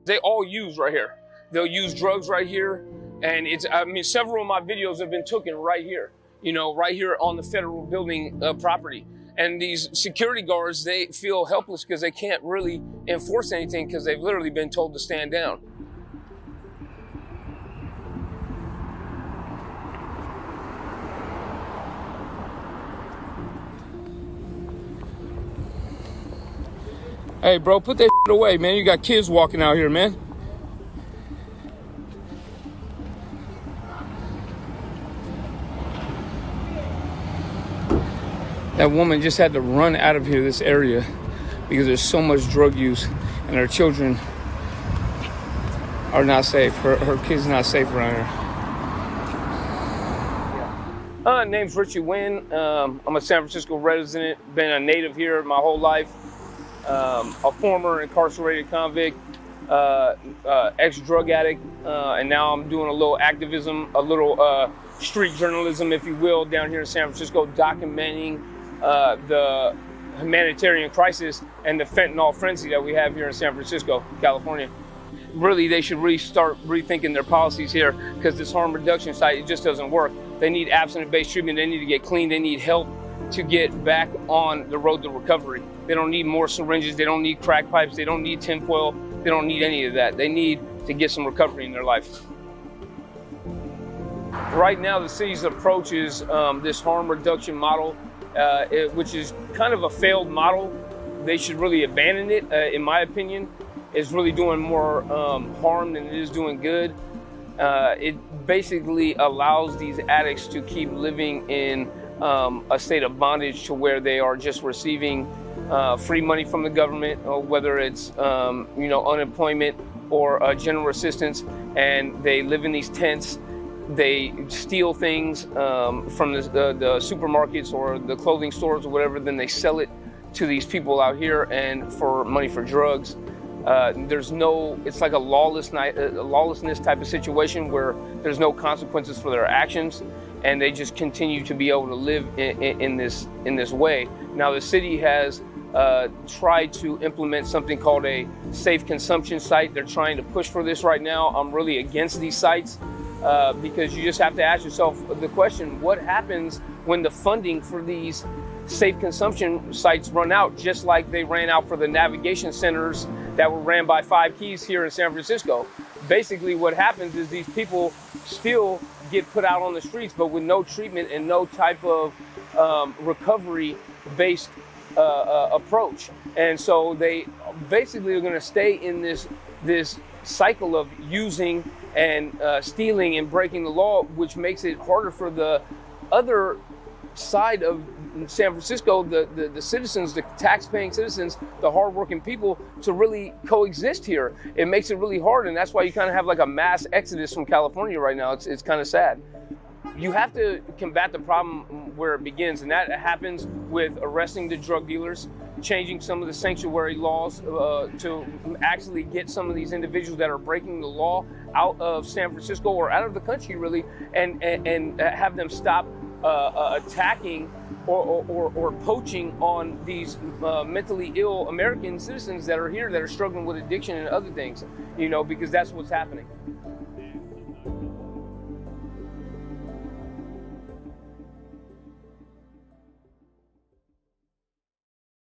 they all use right here. They'll use drugs right here. And I mean, several of my videos have been taken right here, you know, right here on the federal building property. And these security guards, they feel helpless because they can't really enforce anything because they've literally been told to stand down. Hey, bro, put that shit away, man. You got kids walking out here, man. That woman just had to run out of here, this area, because there's so much drug use and her children are not safe. Her kids are not safe around here. Name's Richie Wynn. I'm a San Francisco resident, been a native here my whole life. A former incarcerated convict, ex-drug addict, and now I'm doing a little activism, a little street journalism, if you will, down here in San Francisco, documenting the humanitarian crisis and the fentanyl frenzy that we have here in San Francisco, California. Really, they should really start rethinking their policies here, because this harm reduction site, it just doesn't work. They need abstinence-based treatment. They need to get clean. They need help to get back on the road to recovery. They don't need more syringes. They don't need crack pipes. They don't need tinfoil. They don't need any of that. They need to get some recovery in their life. Right now, the city's approach is this harm reduction model, which is kind of a failed model. They should really abandon it, in my opinion. It's really doing more harm than it is doing good. It basically allows these addicts to keep living in a state of bondage, to where they are just receiving free money from the government, or whether it's unemployment or general assistance, and they live in these tents. They steal things from the supermarkets or the clothing stores or whatever, then they sell it to these people out here and for money for drugs. It's like a lawlessness type of situation where there's no consequences for their actions, and they just continue to be able to live in this way. Now, the city has tried to implement something called a safe consumption site. They're trying to push for this right now. I'm really against these sites because you just have to ask yourself the question, what happens when the funding for these safe consumption sites run out, just like they ran out for the navigation centers that were ran by Five Keys here in San Francisco? Basically, what happens is these people still get put out on the streets, but with no treatment and no type of recovery-based approach. And so they basically are going to stay in this cycle of using and stealing and breaking the law, which makes it harder for the other side of San Francisco, the citizens, the tax-paying citizens, the hard-working people, to really coexist here. It makes it really hard, and that's why you kind of have like a mass exodus from California right now. It's kind of sad. You have to combat the problem where it begins, and that happens with arresting the drug dealers, changing some of the sanctuary laws to actually get some of these individuals that are breaking the law out of San Francisco or out of the country, really, and have them stop attacking or poaching on these mentally ill American citizens that are here, that are struggling with addiction and other things, because that's what's happening.